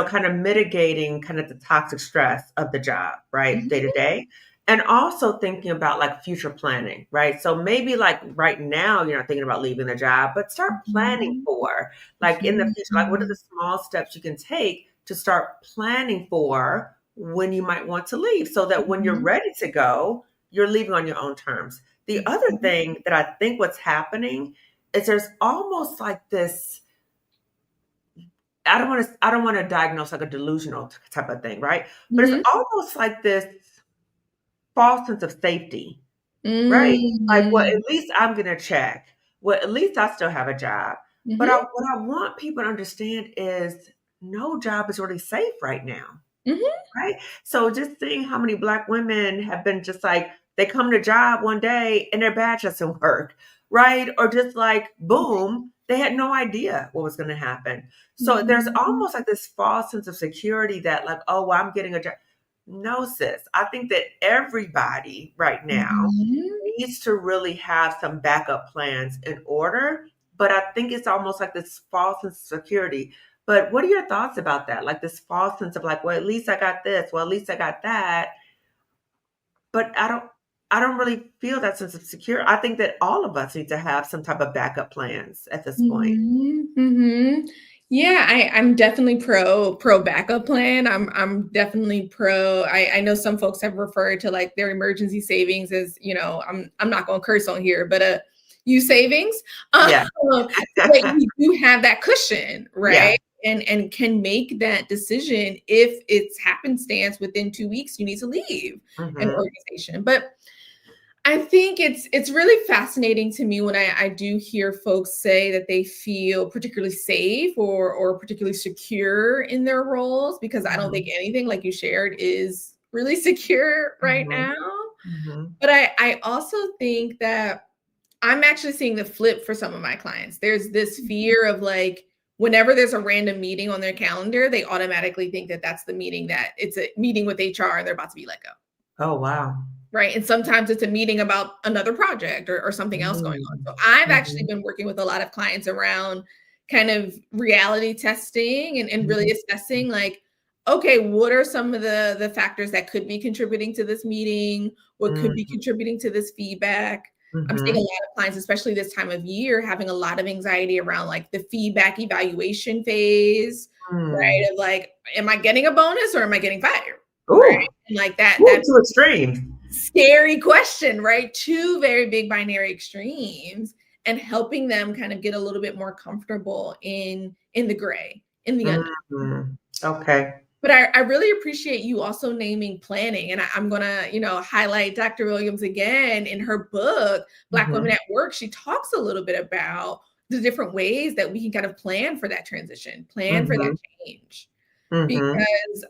kind of mitigating kind of the toxic stress of the job, right? Day to Mhm, day. And also thinking about like future planning, right? So maybe like right now you're not thinking about leaving the job, but start planning mhm, for like in the future, like what are mhm, the small steps you can take to start planning for when you might want to leave so that when you're mhm, ready to go, you're leaving on your own terms. The other mhm, thing that I think what's happening is there's almost like this. I don't want to diagnose like a delusional type of thing, right? But it's mhm, almost like this false sense of safety, right? Like, well, mhm, at least I'm gonna check. Well, at least I still have a job. But mhm, what I want people to understand is no job is really safe right now. mhm, Right? So just seeing how many Black women have been just like, they come to job one day and their badge doesn't work, right? Or just like, boom, they had no idea what was going to happen. So there's mhm, almost like this false sense of security that, like, oh, well, I'm getting a job. No, sis. I think that everybody right now mhm. needs to really have some backup plans in order. But I think it's almost like this false sense of security. But what are your thoughts about that? Like this false sense of like, well, at least I got this. Well, at least I got that. But I don't really feel that sense of security. I think that all of us need to have some type of backup plans at this point. Mhm, mhm. Yeah, I'm definitely pro backup plan. I'm definitely pro. I know some folks have referred to like their emergency savings as, I'm not gonna curse on here, but you savings. Yeah. So that you do have that cushion, Yeah. right? And can make that decision if it's happenstance within 2 weeks, you need to leave an Hmm. organization. But I think it's really fascinating to me when I do hear folks say that they feel particularly safe or particularly secure in their roles, because I don't think Hmm. anything like you shared is really secure right Hmm. now. Hmm. But I also think that I'm actually seeing the flip for some of my clients. There's this fear of like whenever there's a random meeting on their calendar, they automatically think that that's the meeting, that it's a meeting with HR and they're about to be let go. Oh, wow. Right. And sometimes it's a meeting about another project or something else going on. Mm-hmm. So I've actually Hmm. been working with a lot of clients around kind of reality testing and really assessing like, okay, what are some of the factors that could be contributing to this meeting? What could be contributing to this feedback? I'm seeing a Hmm. lot of clients, especially this time of year, having a lot of anxiety around like the feedback evaluation phase, Mm. right? Of like, am I getting a bonus or am I getting fired? Right. Ooh, And like that ooh, too extreme. scary question, right? Two very big binary extremes, and helping them kind of get a little bit more comfortable in the gray, in the unknown. Mhm. Okay. But I really appreciate you also naming planning. And I'm gonna, highlight Dr. Williams again in her book, Black Women Mhm. at Work. She talks a little bit about the different ways that we can kind of plan for that transition, plan for that Mhm. change. Mhm. Because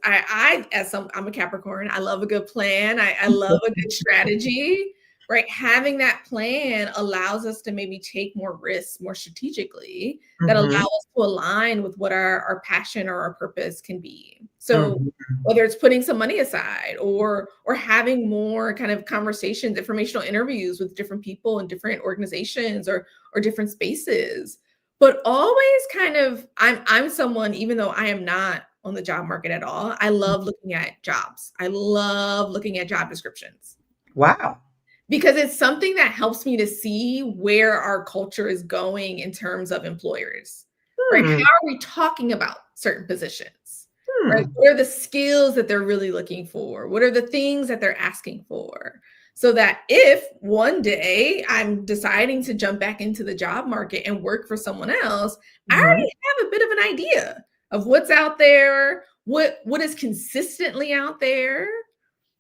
I'm a Capricorn. I love a good plan. I love a good strategy, right? Having that plan allows us to maybe take more risks more strategically that allow Mhm. us to align with what our passion or our purpose can be. So Mhm. whether it's putting some money aside or having more kind of conversations, informational interviews with different people in different organizations or different spaces, but always kind of I'm someone, even though I am not on the job market at all, I love looking at jobs. I love looking at job descriptions Wow. because it's something that helps me to see where our culture is going in terms of employers, right? Hmm. How are we talking about certain positions, right? Hmm. What are the skills that they're really looking for? What are the things that they're asking for? So that if one day I'm deciding to jump back into the job market and work for someone else, I Mhm. already have a bit of an idea of what's out there, what is consistently out there,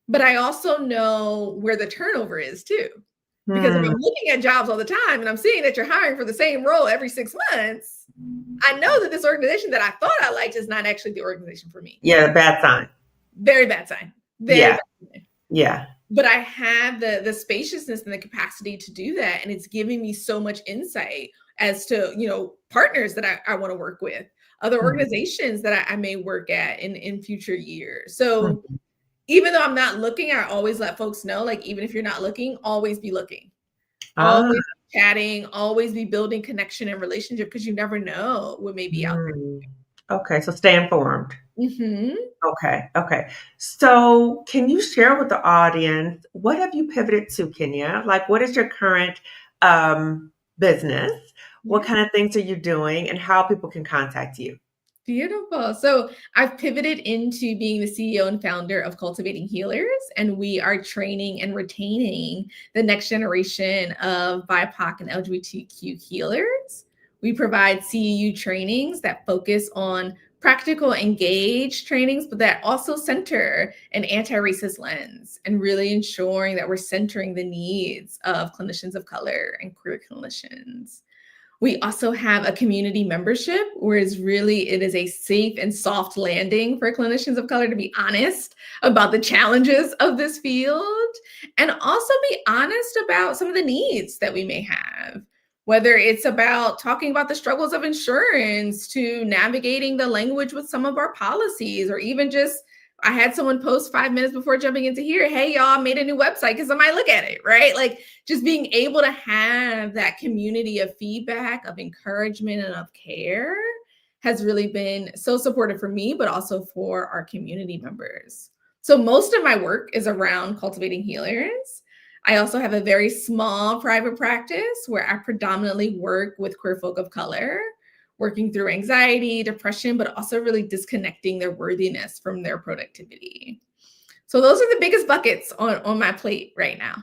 but I also know where the turnover is too. Because if Hmm. I'm looking at jobs all the time and I'm seeing that you're hiring for the same role every 6 months, I know that this organization that I thought I liked is not actually the organization for me. Yeah, bad sign. Very bad sign. Very Yeah. bad sign. Yeah. But I have the spaciousness and the capacity to do that. And it's giving me so much insight as to, partners that I want to work with, other Mhm. organizations that I may work at in future years. So Mhm. even though I'm not looking, I always let folks know, like, even if you're not looking, always be looking, Ah. always be chatting, always be building connection and relationship because you never know what may be out Hmm. Okay, so stay informed. there. Mhm. Okay, okay. So, can you share with the audience what have you pivoted to, Kenya? Like, what is your current business? What Yeah. kind of things are you doing, and how people can contact you? Beautiful. So I've pivoted into being the CEO and founder of Cultivating Healers, and we are training and retaining the next generation of BIPOC and LGBTQ healers. We provide CEU trainings that focus on practical, engaged trainings, but that also center an anti-racist lens and really ensuring that we're centering the needs of clinicians of color and queer clinicians. We also have a community membership, whereas really it is a safe and soft landing for clinicians of color to be honest about the challenges of this field and also be honest about some of the needs that we may have. Whether it's about talking about the struggles of insurance to navigating the language with some of our policies, or even just I had someone post 5 minutes before jumping into here, hey, y'all, I made a new website. Can somebody look at it, right? Like just being able to have that community of feedback, of encouragement, and of care has really been so supportive for me, but also for our community members. So most of my work is around cultivating healers. I also have a very small private practice where I predominantly work with queer folk of color, working through anxiety, depression, but also really disconnecting their worthiness from their productivity. So those are the biggest buckets on my plate right now.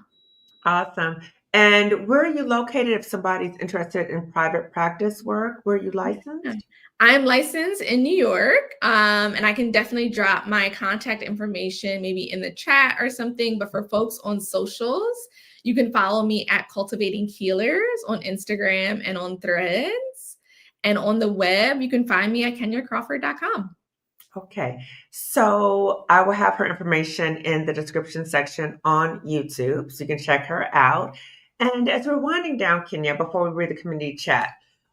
Awesome. And where are you located if somebody's interested in private practice work? Where are you Yeah. licensed? I'm licensed in New York, and I can definitely drop my contact information maybe in the chat or something. But for folks on socials, you can follow me at Cultivating Healers on Instagram and on Threads. And on the web, you can find me at kenyacrawford.com. Okay. So I will have her information in the description section on YouTube, so you can check her out. And as we're winding down, Kenya, before we read the community chat,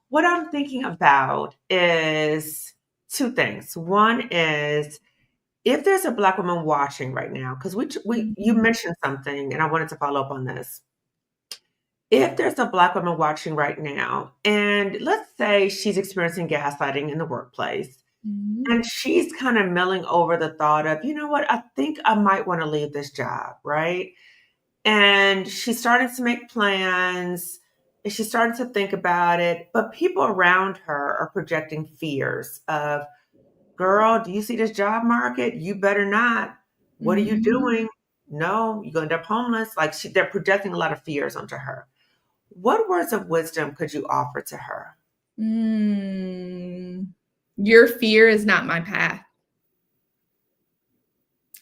what I'm thinking about is two things. One is if there's a Black woman watching right now, because you Mhm. mentioned something, and I wanted to follow up on this. If there's a Black woman watching right now, and let's say she's experiencing gaslighting in the workplace, Mhm. and she's kind of milling over the thought of, you know what, I think I might want to leave this job, right? And she's starting to make plans and she's starting to think about it. But people around her are projecting fears of, girl, do you see this job market? You better not. What are you Mhm. doing? No, you're going to end up homeless. Like they're projecting a lot of fears onto her. What words of wisdom could you offer to her? Mm. Your fear is not my path.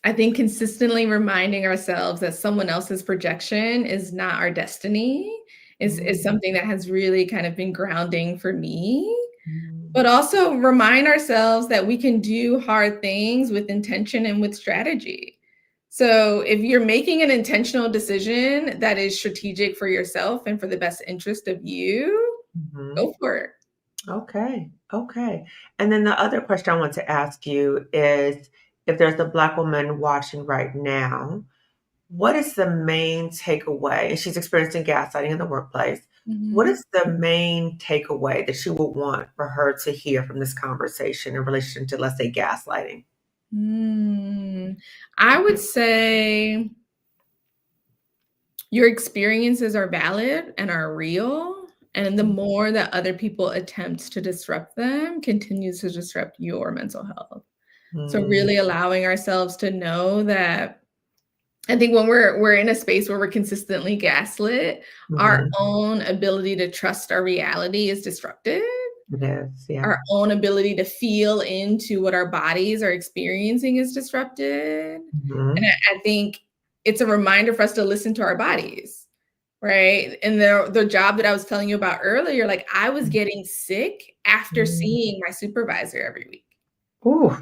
I think consistently reminding ourselves that someone else's projection is not our destiny is Mm, something that has really kind of been grounding for me. mm. But also remind ourselves that we can do hard things with intention and with strategy. So if you're making an intentional decision that is strategic for yourself and for the best interest of you, Mhm. go for it. Okay, okay. And then the other question I want to ask you is if there's a Black woman watching right now, what is the main takeaway? And she's experiencing gaslighting in the workplace. What Mhm. is the main takeaway that you would want for her to hear from this conversation in relation to, let's say, gaslighting? Mm, I would say your experiences are valid and are real. And the more that other people attempt to disrupt them continues to disrupt your mental health. So Mm, really allowing ourselves to know that I think when we're in a space where we're consistently gaslit, our mhm. own ability to trust our reality is disrupted. It is, yeah. Our own ability to feel into what our bodies are experiencing is disrupted. And Mhm, I think it's a reminder for us to listen to our bodies, right? And the job that I was telling you about earlier, like I was getting sick after mhm. seeing my supervisor every week. Ooh,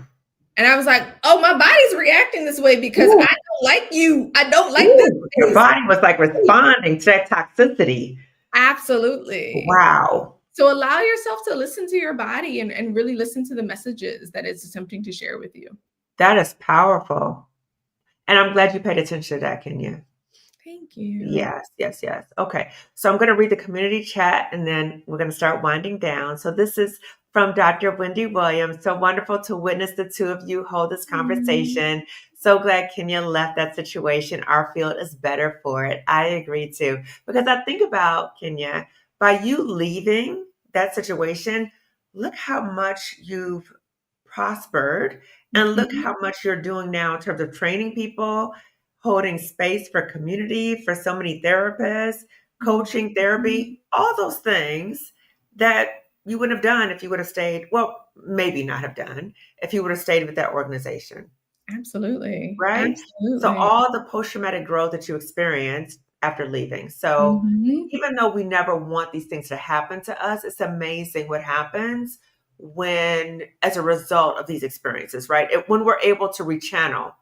And I was like, oh, my body's reacting this way because I ooh, don't like you. I don't like this ooh. Your space. body was like responding to that toxicity. Absolutely. Wow. So allow yourself to listen to your body and really listen to the messages that it's attempting to share with you. That is powerful. And I'm glad you paid attention to that, Kenya. Thank you. Yes, yes, yes. Okay. So I'm going to read the community chat and then we're going to start winding down. So this is from Dr. Wendy Williams. So wonderful to witness the two of you hold this Mhm. conversation. So glad Kenya left that situation. Our field is better for it. I agree too. Because I think about Kenya, by you leaving that situation, look how much you've prospered and look Mhm. how much you're doing now in terms of training people, holding space for community, for so many therapists, coaching, Mhm. therapy, all those things that you wouldn't have done if you would have stayed, well, maybe not have done if you would have stayed with that organization, Absolutely. right? So Absolutely. all the post-traumatic growth that you experienced after leaving. So Mhm. even though we never want these things to happen to us, it's amazing what happens when, as a result of these experiences, right? When we're able to rechannel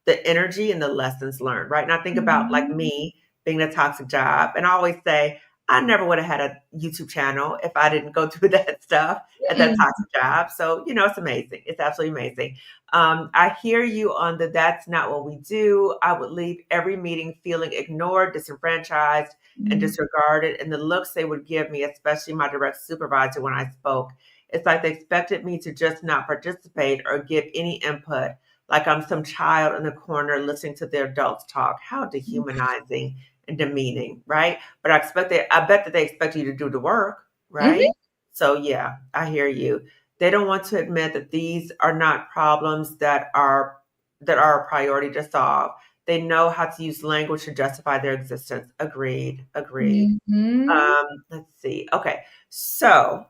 the energy and the lessons learned, right? And I think about like Mhm. me being a toxic job, and I always say, I never would have had a YouTube channel if I didn't go through that stuff at that Mm-mm. toxic job. So, it's amazing. It's absolutely amazing. I hear you on the that's not what we do. I would leave every meeting feeling ignored, disenfranchised, and Mm. disregarded. And the looks they would give me, especially my direct supervisor when I spoke, it's like they expected me to just not participate or give any input, like I'm some child in the corner listening to their adults talk. How dehumanizing and demeaning, right? But I bet that they expect you to do the work, Mhm. right? So yeah, I hear you. They don't want to admit that these are not problems that are a priority to solve. They know how to use language to justify their existence. Agreed. Agreed. Mhm. Let's see. Okay. So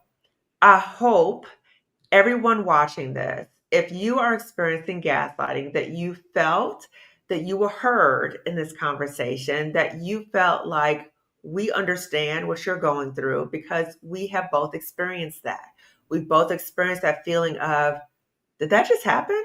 I hope everyone watching this, if you are experiencing gaslighting, that you felt that you were heard in this conversation, that you felt like we understand what you're going through because we have both experienced that. We both experienced that feeling of, did that just happen?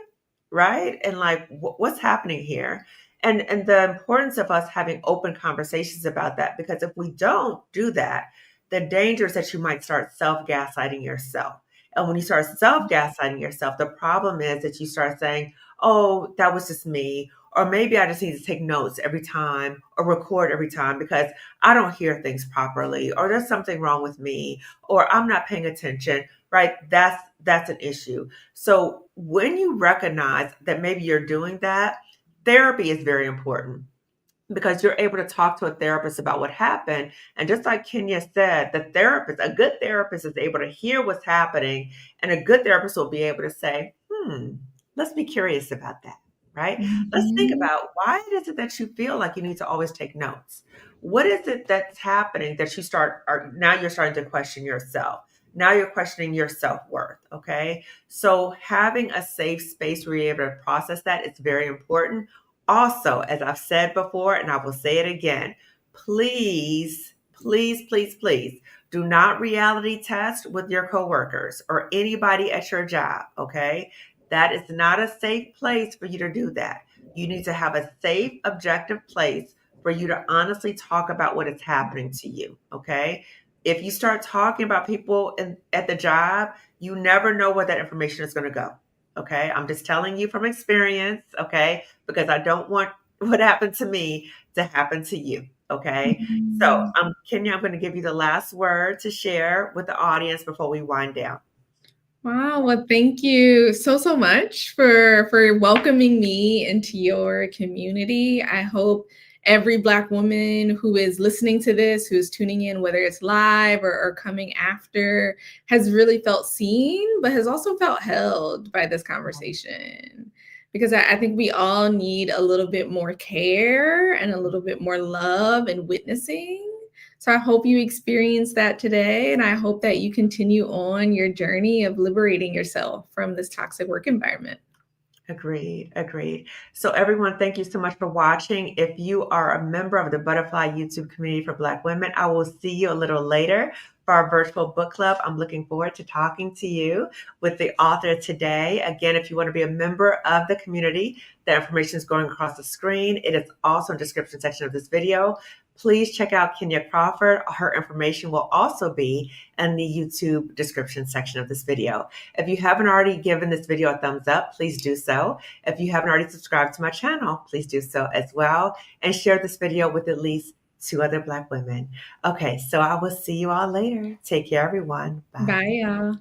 Right? And like, what's happening here? And the importance of us having open conversations about that, because if we don't do that, the danger is that you might start self gaslighting yourself. And when you start self gaslighting yourself, the problem is that you start saying, oh, that was just me. Or maybe I just need to take notes every time or record every time because I don't hear things properly, or there's something wrong with me, or I'm not paying attention, right? That's an issue. So when you recognize that maybe you're doing that, therapy is very important because you're able to talk to a therapist about what happened. And just like Kenya said, a good therapist is able to hear what's happening, and a good therapist will be able to say, let's be curious about that, right? Let's think Mhm. about why is it that you feel like you need to always take notes? What is it that's happening that now you're starting to question yourself? Now you're questioning your self-worth, okay? So having a safe space where you're able to process that is very important. Also, as I've said before, and I will say it again, please Please, please, please do not reality test with your coworkers or anybody at your job, okay? That is not a safe place for you to do that. You need to have a safe, objective place for you to honestly talk about what is happening to you, okay? If you start talking about people at the job, you never know where that information is going to go, okay? I'm just telling you from experience, okay? Because I don't want what happened to me to happen to you, okay? So, Mm. Kenya, I'm going to give you the last word to share with the audience before we wind down. Wow. Well, thank you so much for welcoming me into your community. I hope every Black woman who is listening to this, who is tuning in, whether it's live or coming after, has really felt seen, but has also felt held by this conversation. Because I think we all need a little bit more care and a little bit more love and witnessing. So I hope you experienced that today, and I hope that you continue on your journey of liberating yourself from this toxic work environment. Agreed, agreed. So, everyone, thank you so much for watching. If you are a member of the Butterfly YouTube community for Black women, I will see you a little later for our virtual book club. I'm looking forward to talking to you with the author today. Again, if you want to be a member of the community, the information is going across the screen. It is also in the description section of this video. Please check out Kenya Crawford. Her information will also be in the YouTube description section of this video. If you haven't already given this video a thumbs up, please do so. If you haven't already subscribed to my channel, please do so as well. And share this video with at least 2 other Black women. Okay, so I will see you all later. Take care, everyone. Bye. Bye, y'all.